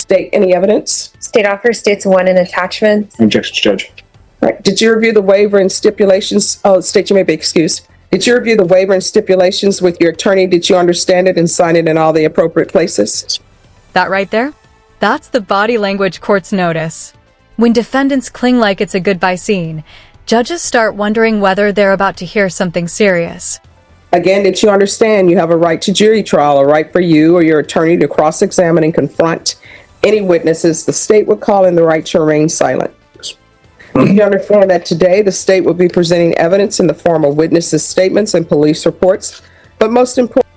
State any evidence. State offer states 1 in attachments. Objection, Judge. All right. Did you review the waiver and stipulations? Oh, state, you may be excused. Did you review the waiver and stipulations with your attorney? Did you understand it and sign it in all the appropriate places? That right there? That's the body language courts notice. When defendants cling like it's a goodbye scene, judges start wondering whether they're about to hear something serious. Again, did you understand you have a right to jury trial, a right for you or your attorney to cross-examine and confront any witnesses the state would call in the right to remain silent? Do you understand that today the state will be presenting evidence in the form of witnesses' statements and police reports? But most important,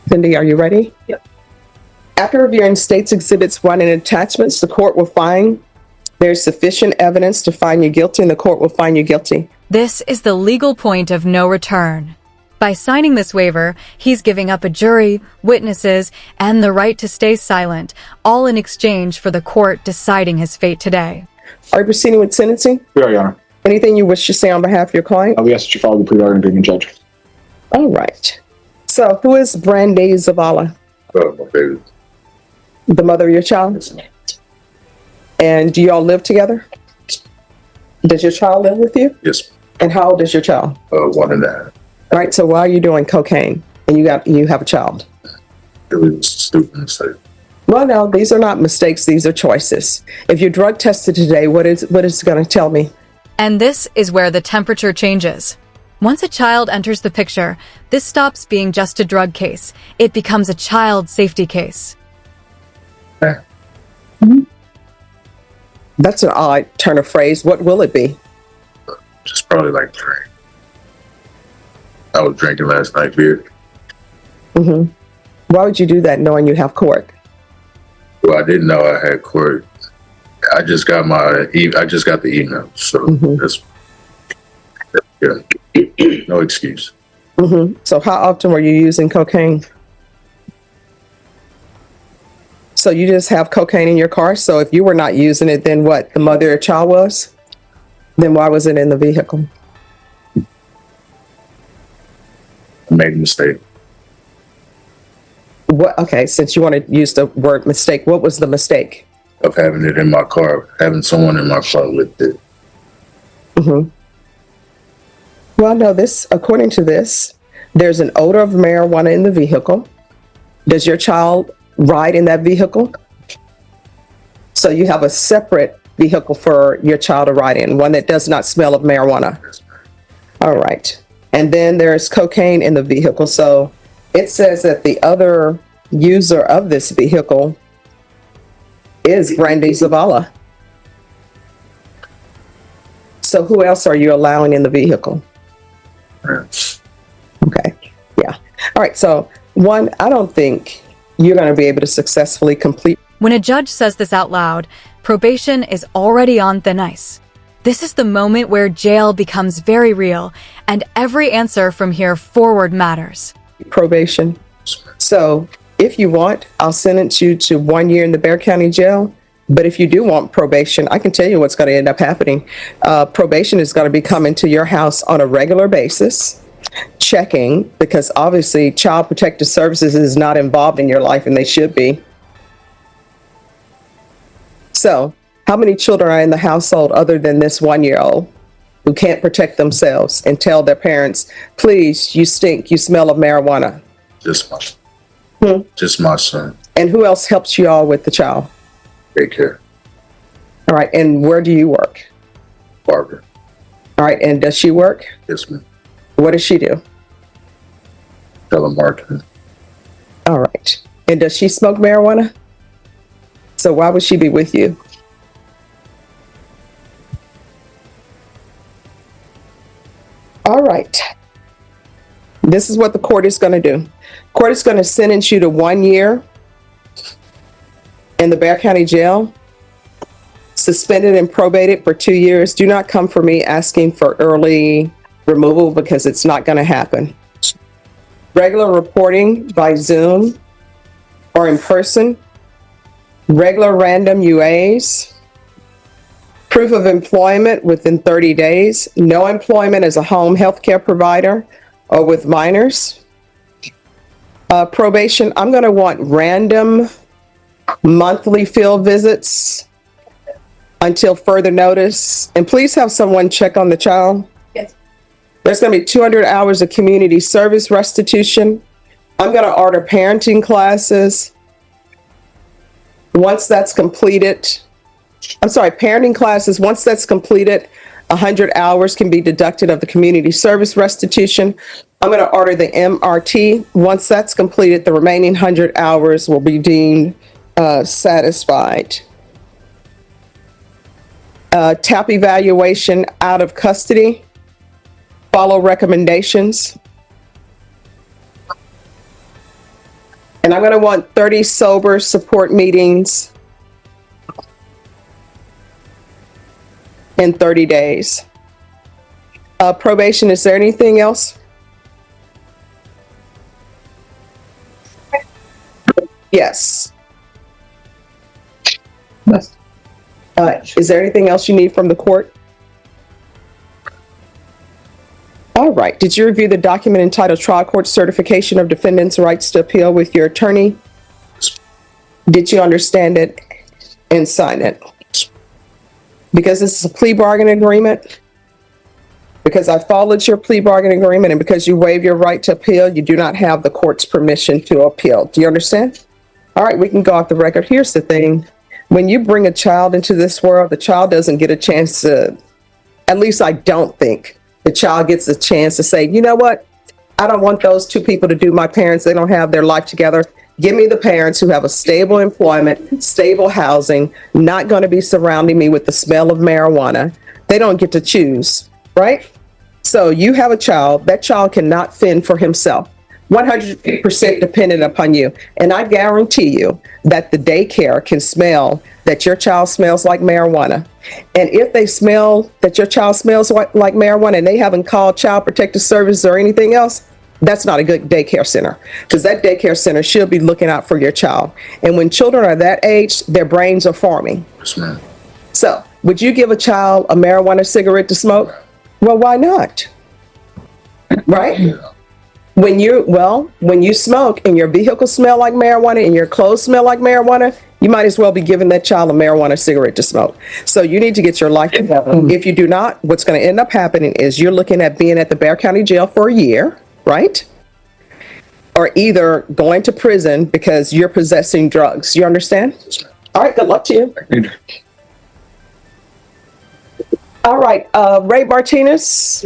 Cindy, are you ready? Yep. After reviewing state's exhibits 1 and attachments, the court will find there's sufficient evidence to find you guilty, and the court will find you guilty. This is the legal point of no return. By signing this waiver, he's giving up a jury, witnesses, and the right to stay silent, all in exchange for the court deciding his fate today. Are you proceeding with sentencing? We are, Your Honor. Anything you wish to say on behalf of your client? We ask that you follow the plea bargain agreement, Judge. All right. So, who is Brandy Zavala? My baby. The mother of your child? And do you all live together? Does your child live with you? Yes. And how old is your child? 1.5. All right. So, why are you doing cocaine and you have a child? It was a stupid mistake. Well, no, these are not mistakes. These are choices. If you're drug tested today, what is it going to tell me? And this is where the temperature changes. Once a child enters the picture, this stops being just a drug case. It becomes a child safety case. That's an odd turn of phrase. What will it be? Just probably like drink. I was drinking last night beer. Mm-hmm. Why would you do that knowing you have court? Well, I didn't know I had court. I just got the email. So that's, yeah, no excuse. Mm-hmm. So how often were you using cocaine? So you just have cocaine in your car? So if you were not using it, then what? The mother of your child was? Then why was it in the vehicle? I made a mistake. What? Okay, since you want to use the word mistake, what was the mistake? Of having it in my car, having someone in my car with it. Mm-hmm. Well, no, according to this, there's an odor of marijuana in the vehicle. Does your child ride in that vehicle? So you have a separate vehicle for your child to ride in, one that does not smell of marijuana. All right. And then there's cocaine in the vehicle. So it says that the other user of this vehicle is Brandy Zavala. So who else are you allowing in the vehicle? Okay. Yeah. All right. So one, I don't think you're going to be able to successfully complete. When a judge says this out loud, probation is already on thin ice. This is the moment where jail becomes very real, and every answer from here forward matters. Probation. So if you want, I'll sentence you to 1 year in the Bexar County Jail. But if you do want probation, I can tell you what's going to end up happening. Probation is going to be coming to your house on a regular basis, checking, because obviously Child Protective Services is not involved in your life, and they should be. So how many children are in the household other than this 1-year-old who can't protect themselves and tell their parents, please, you stink, you smell of marijuana? Just my son. And who else helps you all with the child? Daycare. All right. And where do you work? Barber. All right. And does she work? Yes, ma'am. What does she do? Telemarketing. All right. And does she smoke marijuana? So why would she be with you? All right. This is what the court is going to do. Court is going to sentence you to 1 year in the Bexar County Jail, suspended and probated for 2 years. Do not come for me asking for early removal, because it's not going to happen. Regular reporting by Zoom or in person, regular random UAs, proof of employment within 30 days, no employment as a home health care provider or with minors. Probation, I'm going to want random monthly field visits until further notice. And please have someone check on the child. Yes. There's going to be 200 hours of community service restitution. I'm going to order parenting classes. Once that's completed, parenting classes, once that's completed, 100 hours can be deducted of the community service restitution. I'm going to order the MRT. Once that's completed, the remaining 100 hours will be deemed satisfied. TAP evaluation out of custody. Follow recommendations. And I'm going to want 30 sober support meetings in 30 days. Probation, is there anything else? Yes. Is there anything else you need from the court? All right. Did you review the document entitled Trial Court Certification of Defendant's Rights to Appeal with your attorney? Did you understand it and sign it? Because this is a plea bargaining agreement, because I followed your plea bargaining agreement, and because you waive your right to appeal, you do not have the court's permission to appeal. Do you understand? All right, we can go off the record. Here's the thing. When you bring a child into this world, the child doesn't get a chance to, at least I don't think, the child gets a chance to say, you know what? I don't want those two people to do my parents. They don't have their life together. Give me the parents who have a stable employment, stable housing, not going to be surrounding me with the smell of marijuana. They don't get to choose, right? So you have a child. That child cannot fend for himself. 100% dependent upon you. And I guarantee you that the daycare can smell that your child smells like marijuana. And if they smell that your child smells like marijuana and they haven't called Child Protective Services or anything else, that's not a good daycare center, because that daycare center should be looking out for your child. And when children are that age, their brains are forming. Yes, ma'am. So would you give a child a marijuana cigarette to smoke? Well, why not? Right? Yeah. When you smoke and your vehicle smell like marijuana and your clothes smell like marijuana, you might as well be giving that child a marijuana cigarette to smoke. So you need to get your life together. If you do not, what's going to end up happening is you're looking at being at the Bexar County Jail for a year, right? Or either going to prison because you're possessing drugs. You understand? Yes, ma'am. All right, good luck to you. Thank you. All right, Ray Martinez.